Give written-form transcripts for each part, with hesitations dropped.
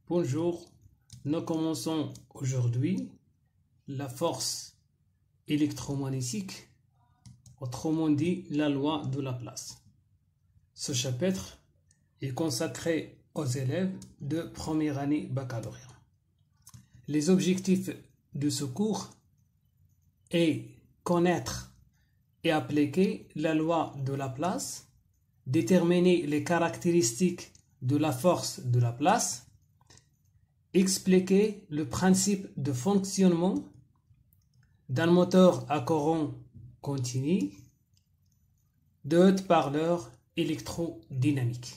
Bonjour, nous commençons aujourd'hui la force électromagnétique, autrement dit la loi de Laplace. Ce chapitre est consacré aux élèves de première année baccalauréat. Les objectifs de ce cours est connaître et appliquer la loi de Laplace, déterminer les caractéristiques de la force de Laplace, expliquer le principe de fonctionnement d'un moteur à courant continu de haut-parleur électrodynamique.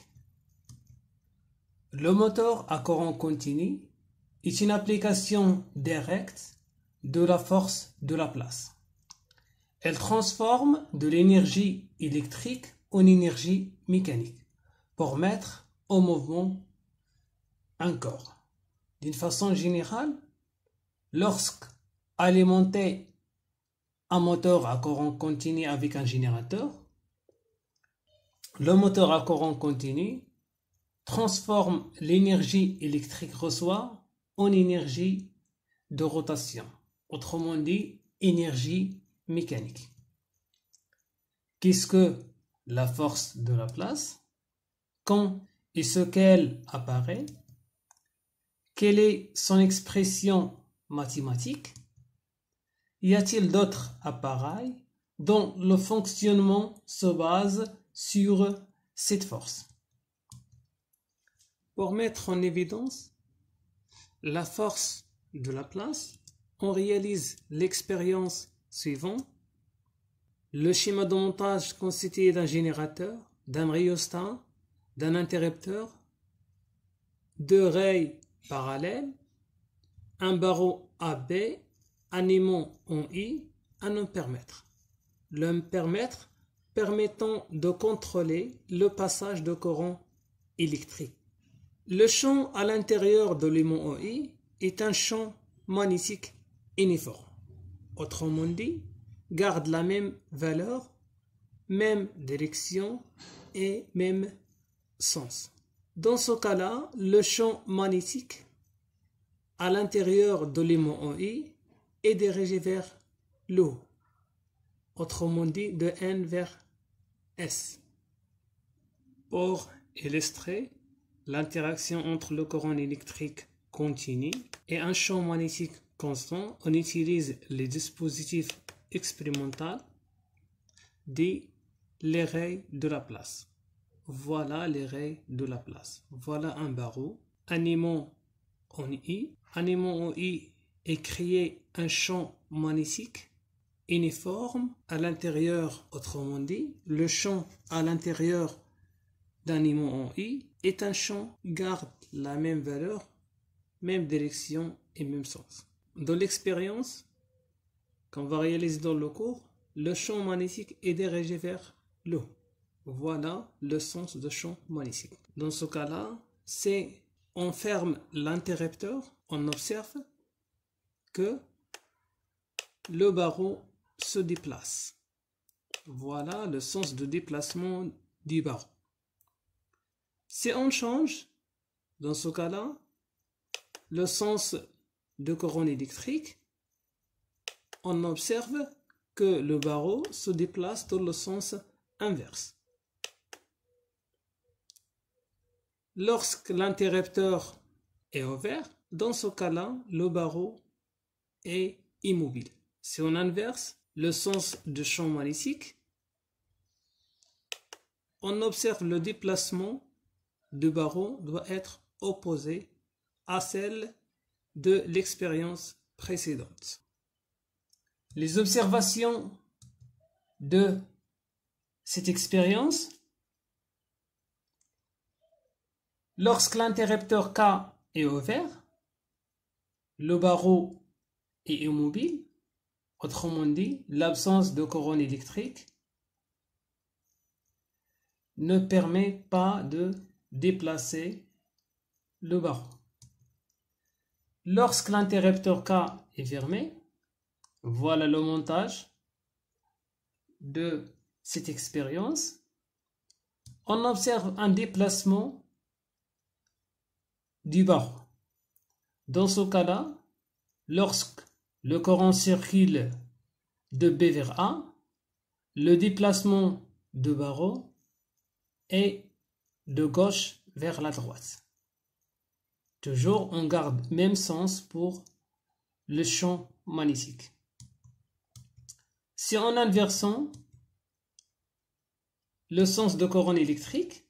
Le moteur à courant continu est une application directe de la force de Laplace. Elle transforme de l'énergie électrique en énergie mécanique pour mettre en mouvement un corps. D'une façon générale, lorsque alimenter un moteur à courant continu avec un générateur, le moteur à courant continu transforme l'énergie électrique reçue en énergie de rotation, autrement dit énergie mécanique. Qu'est-ce que la force de Laplace? Quand et ce qu'elle apparaît? Quelle est son expression mathématique? Y a-t-il d'autres appareils dont le fonctionnement se base sur cette force? Pour mettre en évidence la force de Laplace, on réalise l'expérience suivante. Le schéma de montage constitué d'un générateur, d'un rhéostat, d'un interrupteur, deux rails parallèles, un barreau AB, un aimant en I, un ampèremètre. L'ampèremètre permettant de contrôler le passage de courant électrique. Le champ à l'intérieur de l'aimant en I est un champ magnétique uniforme. Autrement dit, garde la même valeur, même direction et même sens. Dans ce cas-là, le champ magnétique à l'intérieur de l'aimant en I est dirigé vers le haut, autrement dit de N vers S. Pour illustrer l'interaction entre le courant électrique continu et un champ magnétique constant, on utilise les dispositifs expérimentaux dit les raies de Laplace. Voilà les raies de Laplace. Voilà un barreau, un aimant en I. Un aimant en I est créé un champ magnétique uniforme à l'intérieur, autrement dit, le champ à l'intérieur d'un aimant en I est un champ qui garde la même valeur, même direction et même sens. Dans l'expérience qu'on va réaliser dans le cours, le champ magnétique est dirigé vers le haut. Voilà le sens de champ magnétique. Dans ce cas-là, c'est on ferme l'interrupteur, on observe que le barreau se déplace. Voilà le sens de déplacement du barreau. Si on change, dans ce cas-là, le sens de courant électrique, on observe que le barreau se déplace dans le sens inverse. Lorsque l'interrupteur est ouvert, dans ce cas-là, le barreau est immobile. Si on inverse le sens du champ magnétique, on observe le déplacement du barreau doit être opposé à celle de l'expérience précédente. Les observations de cette expérience: lorsque l'interrupteur K est ouvert, le barreau est immobile, autrement dit, l'absence de courant électrique ne permet pas de déplacer le barreau. Lorsque l'interrupteur K est fermé, Voilà le montage de cette expérience. On observe un déplacement du barreau. Dans ce cas-là, lorsque le courant circule de B vers A, le déplacement de barreau est de gauche vers la droite. Toujours, on garde même sens pour le champ magnétique. Si en inversant le sens de courant électrique,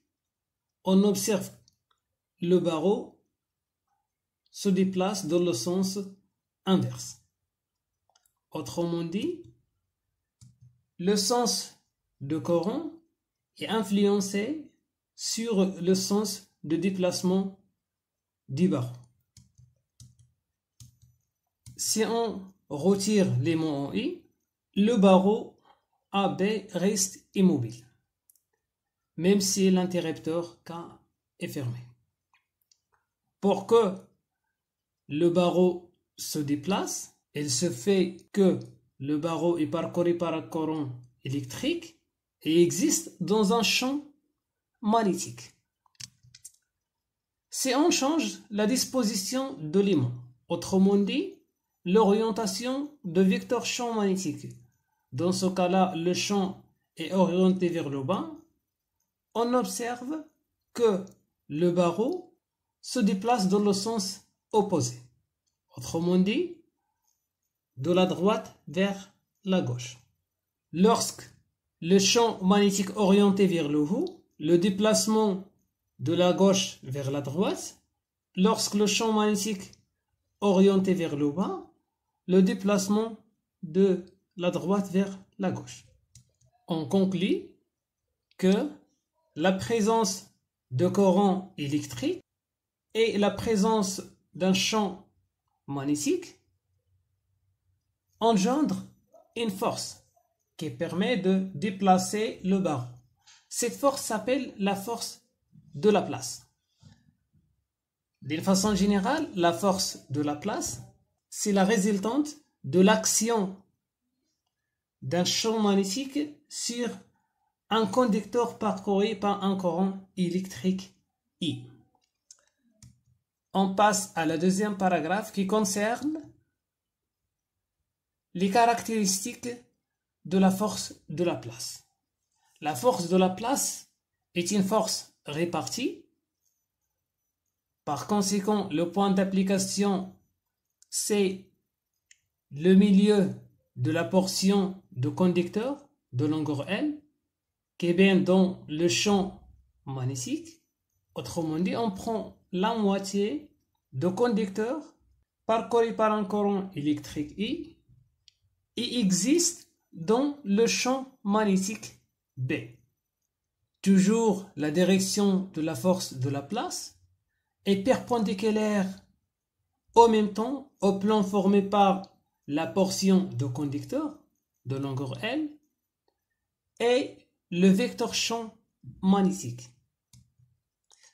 on observe le barreau se déplace dans le sens inverse. Autrement dit, le sens de courant est influencé sur le sens de déplacement du barreau. Si on retire l'aimant en I, le barreau AB reste immobile, même si l'interrupteur K est fermé. Pour que le barreau se déplace, il se fait que le barreau est parcouru par un courant électrique et existe dans un champ magnétique. Si on change la disposition de l'aimant, autrement dit, l'orientation de vecteur champ magnétique, dans ce cas-là, le champ est orienté vers le bas, on observe que le barreau se déplace dans le sens opposé. Autrement dit, de la droite vers la gauche. Lorsque le champ magnétique orienté vers le haut, le déplacement de la gauche vers la droite, lorsque le champ magnétique orienté vers le bas, le déplacement de la droite vers la gauche. On conclut que la présence de courant électrique et la présence d'un champ magnétique engendre une force qui permet de déplacer le barreau. Cette force s'appelle la force de Laplace. D'une façon générale, la force de Laplace, c'est la résultante de l'action d'un champ magnétique sur un conducteur parcouru par un courant électrique I. On passe à la deuxième paragraphe qui concerne les caractéristiques de la force de Laplace. La force de Laplace est une force répartie. Par conséquent, le point d'application, c'est le milieu de la portion de conducteur de longueur L qui est bien dans le champ magnétique. Autrement dit, on prend la moitié de conducteur parcouru par un courant électrique I et existe dans le champ magnétique B. Toujours la direction de la force de Laplace est perpendiculaire en même temps au plan formé par la portion de conducteur de longueur L et le vecteur champ magnétique.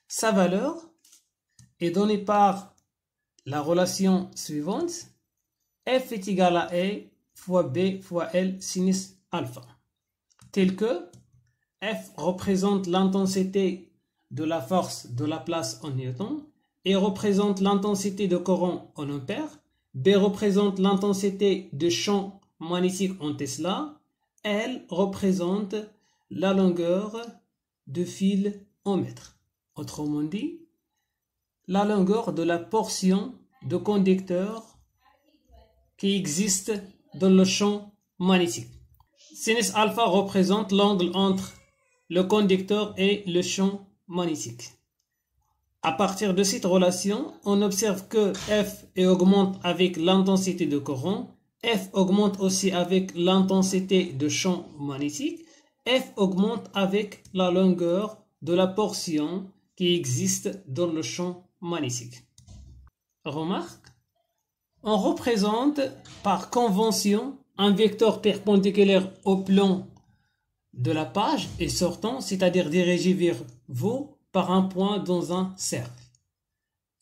Sa valeur est donnée par la relation suivante: F est égal à E fois B fois L sinus alpha, tel que F représente l'intensité de la force de Laplace en newton, E représente l'intensité de courant en ampère, B représente l'intensité de champ magnétique en Tesla, L représente la longueur de fil en mètres. Autrement dit, la longueur de la portion de conducteur qui existe dans le champ magnétique. Sinus alpha représente l'angle entre le conducteur et le champ magnétique. À partir de cette relation, on observe que F augmente avec l'intensité de courant, F augmente aussi avec l'intensité de champ magnétique, F augmente avec la longueur de la portion qui existe dans le champ magnétique. Remarque, on représente par convention un vecteur perpendiculaire au plan de la page et sortant, c'est-à-dire dirigé vers vous par un point dans un cercle,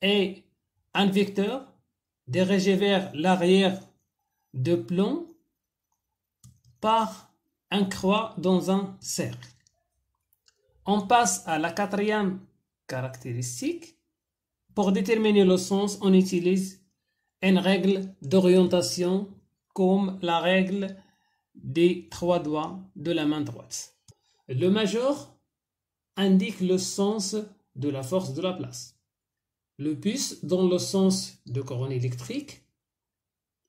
et un vecteur dirigé vers l'arrière de plan par un croix dans un cercle. On passe à la quatrième caractéristique. Pour déterminer le sens, on utilise une règle d'orientation comme la règle des 3 doigts de la main droite. Le majeur indique le sens de la force de la place. Le pouce dans le sens de courant électrique.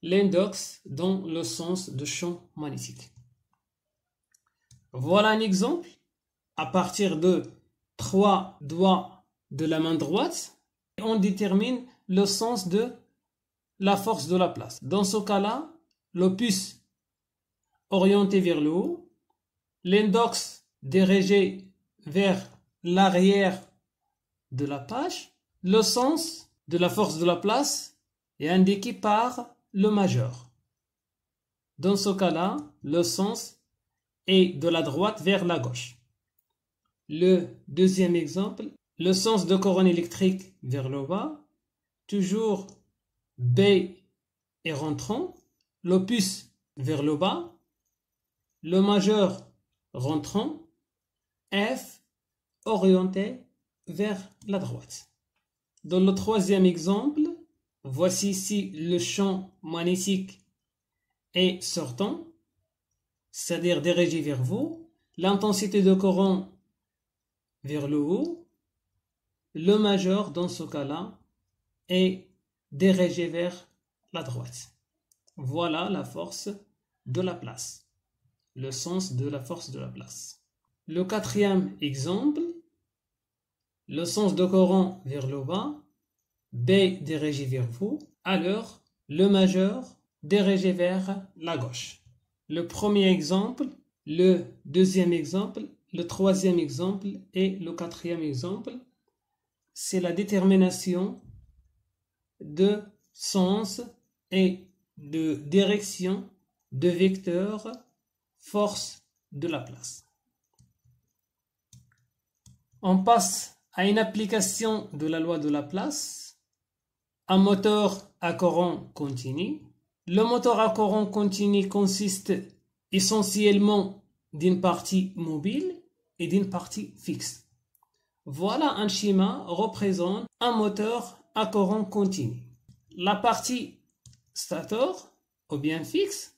L'index dans le sens de champ magnétique. Voilà un exemple. À partir de 3 doigts de la main droite, on détermine le sens de la force de la place. Dans ce cas-là, le pouce orienté vers le haut, l'index dirigé vers l'arrière de la page, le sens de la force de la place est indiqué par le majeur. Dans ce cas-là, le sens est de la droite vers la gauche. Le deuxième exemple, le sens de courant électrique vers le bas, toujours B est rentrant, le pouce vers le bas, le majeur rentrant, F orienté vers la droite. Dans le troisième exemple, voici ici le champ magnétique est sortant, c'est-à-dire dirigé vers vous, l'intensité de courant vers le haut, le majeur dans ce cas-là est dirigé vers la droite. Voilà la force de la place, le sens de la force de la place. Le quatrième exemple, le sens de courant vers le bas, B dirigé vers vous, alors le majeur dirigé vers la gauche. Le premier exemple, le deuxième exemple, le troisième exemple et le quatrième exemple, c'est la détermination de sens et de direction de vecteur force de la place. On passe à une application de la loi de Laplace. Un moteur à courant continu. Le moteur à courant continu consiste essentiellement d'une partie mobile et d'une partie fixe. Voilà un schéma représentant un moteur à courant continu. La partie stator, ou bien fixe,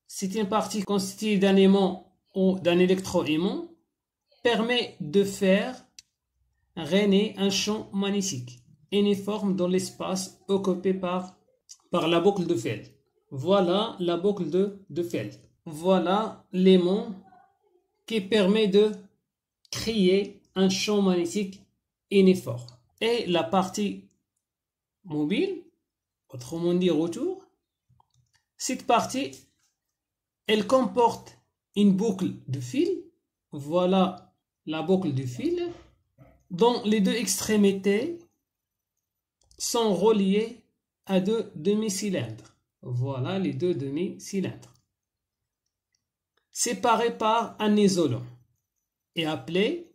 c'est une partie constituée d'un aimant ou d'un électroaimant, permet de faire régner un champ magnétique uniforme dans l'espace occupé par la boucle de Feld. Voilà la boucle de Feld. Voilà l'aimant qui permet de créer un champ magnétique uniforme. Et la partie mobile, autrement dit autour, cette partie, elle comporte une boucle de fil. Voilà la boucle de fil dont les deux extrémités sont reliées à deux demi-cylindres. Voilà les deux demi-cylindres. Séparés par un isolant et appelé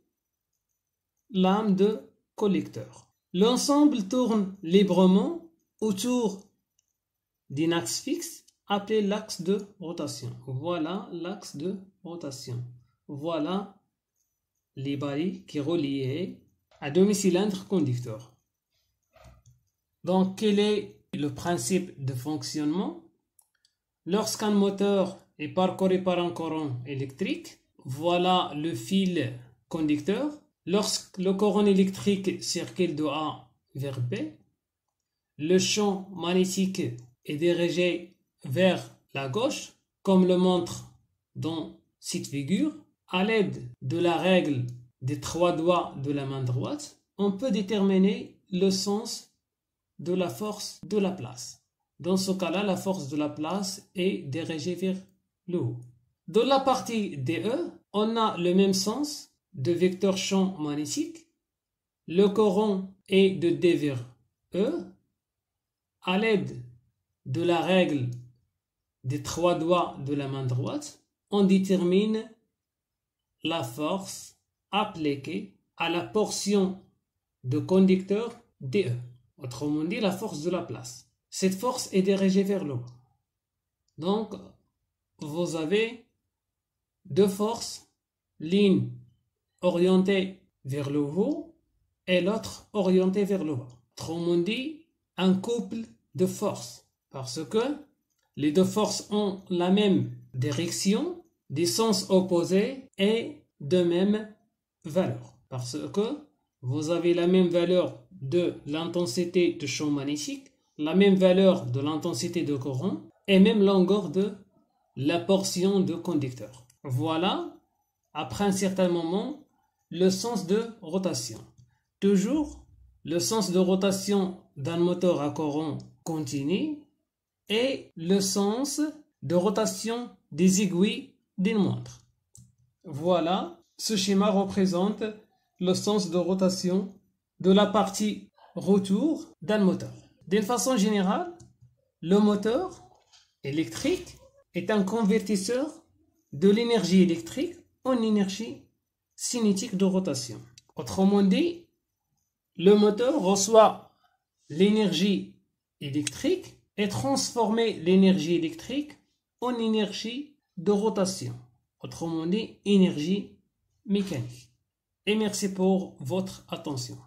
lame de collecteur. L'ensemble tourne librement autour d'un axe fixe appelé l'axe de rotation. Voilà l'axe de rotation. Voilà les bailles qui relient à demi-cylindre conducteur. Donc, quel est le principe de fonctionnement? Lorsqu'un moteur est parcouru par un courant électrique, voilà le fil conducteur. Lorsque le courant électrique circule de A vers B, le champ magnétique est dirigé vers la gauche, comme le montre dans cette figure. À l'aide de la règle des 3 doigts de la main droite, on peut déterminer le sens de la force de la place. Dans ce cas-là, la force de la place est dirigée vers le haut. Dans la partie DE, on a le même sens de vecteur champ magnétique. Le courant est de D vers E. À l'aide de la règle des 3 doigts de la main droite, on détermine la force appliquée à la portion de conducteur DE. Autrement dit, la force de la place. Cette force est dirigée vers le haut. Donc, vous avez deux forces, l'une orientée vers le haut et l'autre orientée vers le bas. Autrement dit, un couple de forces, parce que les deux forces ont la même direction, des sens opposés et de même valeur. Parce que vous avez la même valeur de l'intensité de champ magnétique, la même valeur de l'intensité de courant et même longueur de la portion de conducteur. Voilà, après un certain moment, le sens de rotation. Toujours le sens de rotation d'un moteur à courant continu et le sens de rotation des aiguilles d'une montre. Voilà, ce schéma représente le sens de rotation de la partie retour d'un moteur. D'une façon générale, le moteur électrique est un convertisseur de l'énergie électrique en énergie cinétique de rotation. Autrement dit, le moteur reçoit l'énergie électrique et transforme l'énergie électrique en énergie de rotation. Autrement dit, énergie mécanique. Et merci pour votre attention.